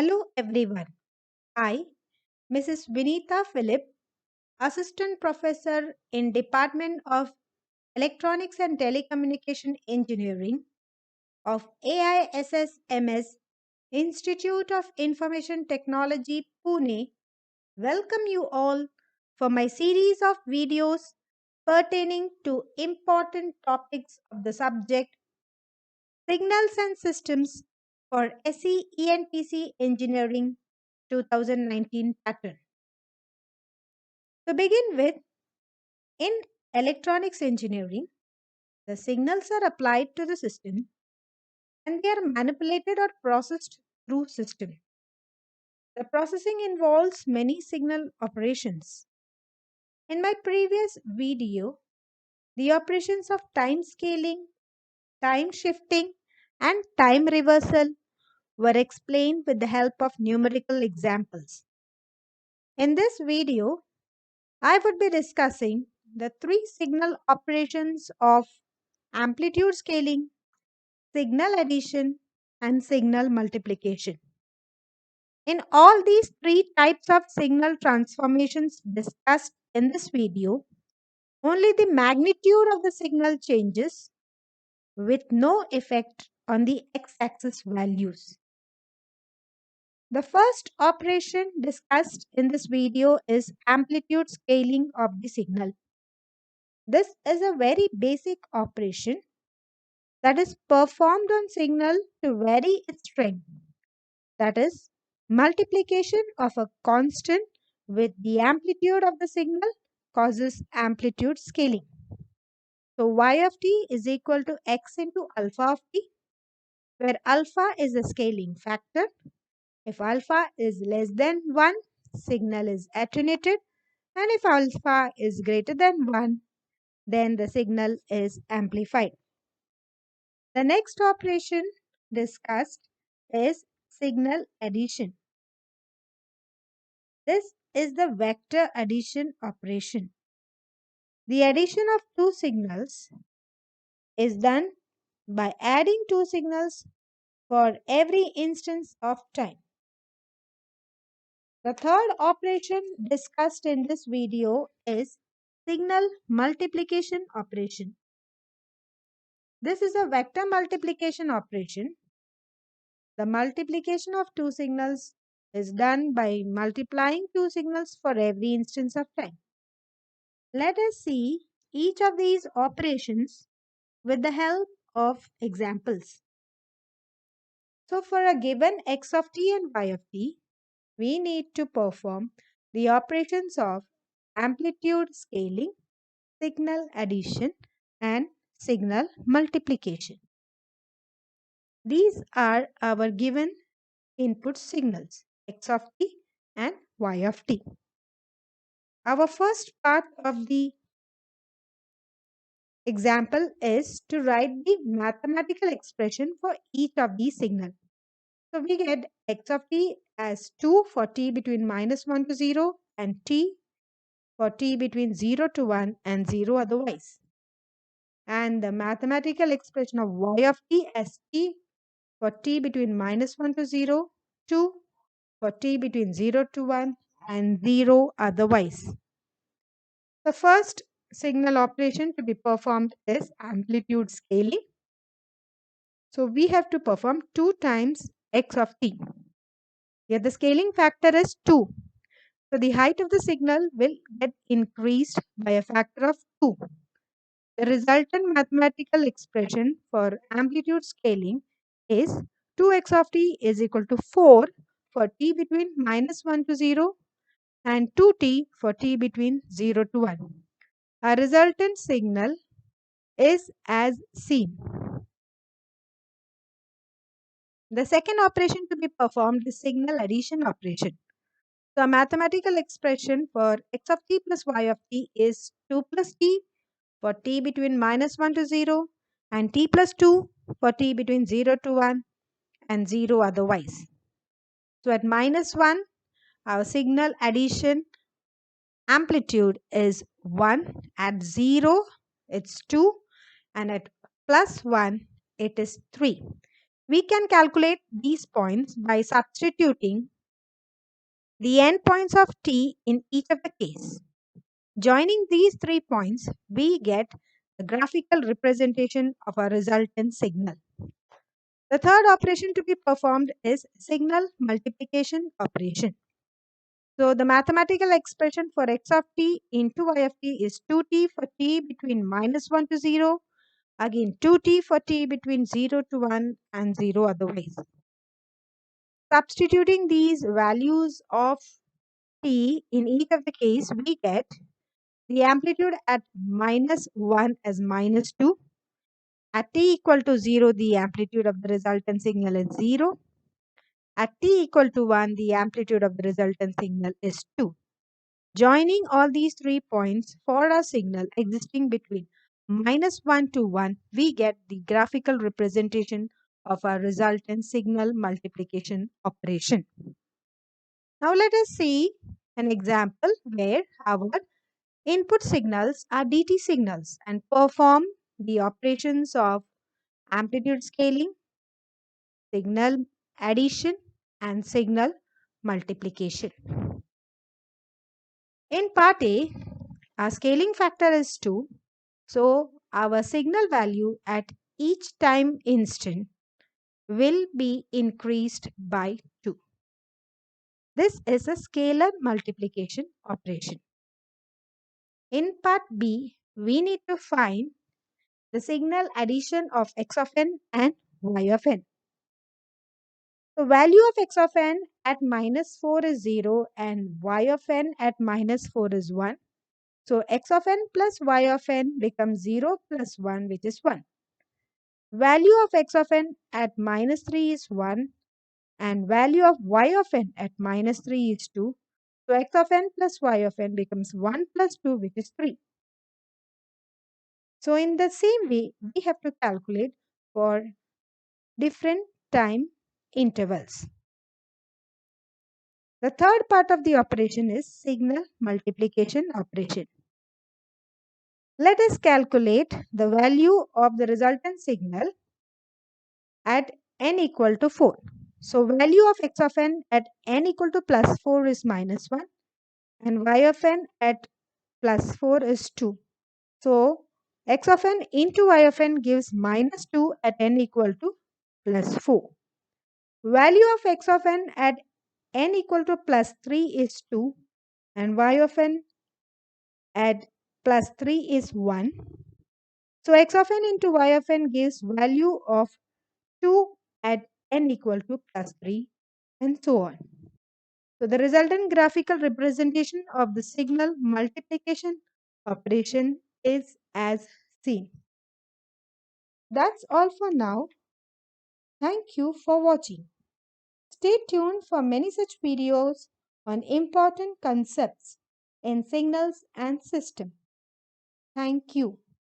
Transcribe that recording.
Hello everyone. I, Mrs. Vineeta Philip, Assistant Professor in Department of Electronics and Telecommunication Engineering of AISSMS Institute of Information Technology, Pune, welcome you all for my series of videos pertaining to important topics of the subject Signals and Systems for SE E&Tc Engineering 2019 pattern. To begin with, in electronics engineering, the signals are applied to the system and they are manipulated or processed through system. The processing involves many signal operations. In my previous video, the operations of time scaling, time shifting, and time reversal were explained with the help of numerical examples. In this video, I would be discussing the three signal operations of amplitude scaling, signal addition, and signal multiplication. In all these three types of signal transformations discussed in this video, only the magnitude of the signal changes with no effect on the x-axis values. The first operation discussed in this video is amplitude scaling of the signal. This is a very basic operation that is performed on signal to vary its strength. That is, multiplication of a constant with the amplitude of the signal causes amplitude scaling. So y of t is equal to x into alpha of t, where alpha is a scaling factor. If alpha is less than 1, signal is attenuated, and if alpha is greater than 1, then the signal is amplified. The next operation discussed is signal addition. This is the vector addition operation. The addition of two signals is done by adding two signals for every instance of time. The third operation discussed in this video is signal multiplication operation. This is a vector multiplication operation. The multiplication of two signals is done by multiplying two signals for every instance of time. Let us see each of these operations with the help of examples. So for a given x of t and y of t, we need to perform the operations of amplitude scaling, signal addition, and signal multiplication. These are our given input signals x of t and y of t. Our first part of the example is to write the mathematical expression for each of these signals. So we get x of t as 2 for t between -1 to 0 and t for t between 0 to 1 and 0 otherwise. And the mathematical expression of y of t as t for t between -1 to 0, 2 for t between 0 to 1 and 0 otherwise. The first signal operation to be performed is amplitude scaling. So we have to perform 2 times x of t. Here the scaling factor is 2. So the height of the signal will get increased by a factor of 2. The resultant mathematical expression for amplitude scaling is 2x of t is equal to 4 for t between -1 to 0 and 2t for t between 0 to 1. Our resultant signal is as seen. The second operation to be performed is signal addition operation. So a mathematical expression for x of t plus y of t is 2 plus t for t between -1 to 0 and t plus 2 for t between 0 to 1 and 0 otherwise. So at -1, our signal addition amplitude is 1, at 0 it's 2, and at +1 it is 3. We can calculate these points by substituting the endpoints of t in each of the case. Joining these 3 points, we get the graphical representation of a resultant signal. The third operation to be performed is signal multiplication operation. So the mathematical expression for x of t into y of t is 2t for t between -1 to 0, again 2t for t between 0 to 1 and 0 otherwise. Substituting these values of t in each of the case, we get the amplitude at -1 as -2. At t equal to 0, the amplitude of the resultant signal is 0. At t equal to 1, the amplitude of the resultant signal is 2. Joining all these 3 points for a signal existing between -1 to 1, we get the graphical representation of our resultant signal multiplication operation. Now let us see an example where our input signals are DT signals and perform the operations of amplitude scaling, signal addition, and signal multiplication. In part A, our scaling factor is 2, so our signal value at each time instant will be increased by 2. This is a scalar multiplication operation. In part B, we need to find the signal addition of x of n and y of n. The value of x of n at -4 is 0 and y of n at -4 is 1. So x of n plus y of n becomes 0 plus 1, which is 1. Value of x of n at -3 is 1 and value of y of n at -3 is 2. So x of n plus y of n becomes 1 plus 2, which is 3. So in the same way, we have to calculate for different time intervals. The third part of the operation is signal multiplication operation. Let us calculate the value of the resultant signal at n equal to 4. So value of x of n at n equal to plus 4 is -1 and y of n at plus 4 is 2. So x of n into y of n gives -2 at n equal to plus 4. Value of x of n at n equal to plus 3 is 2 and y of n at plus 3 is 1. So x of n into y of n gives value of 2 at n equal to plus 3 and so on. So the resultant graphical representation of the signal multiplication operation is as seen. That's all for now. Thank you for watching. Stay tuned for many such videos on important concepts in signals and system. Thank you.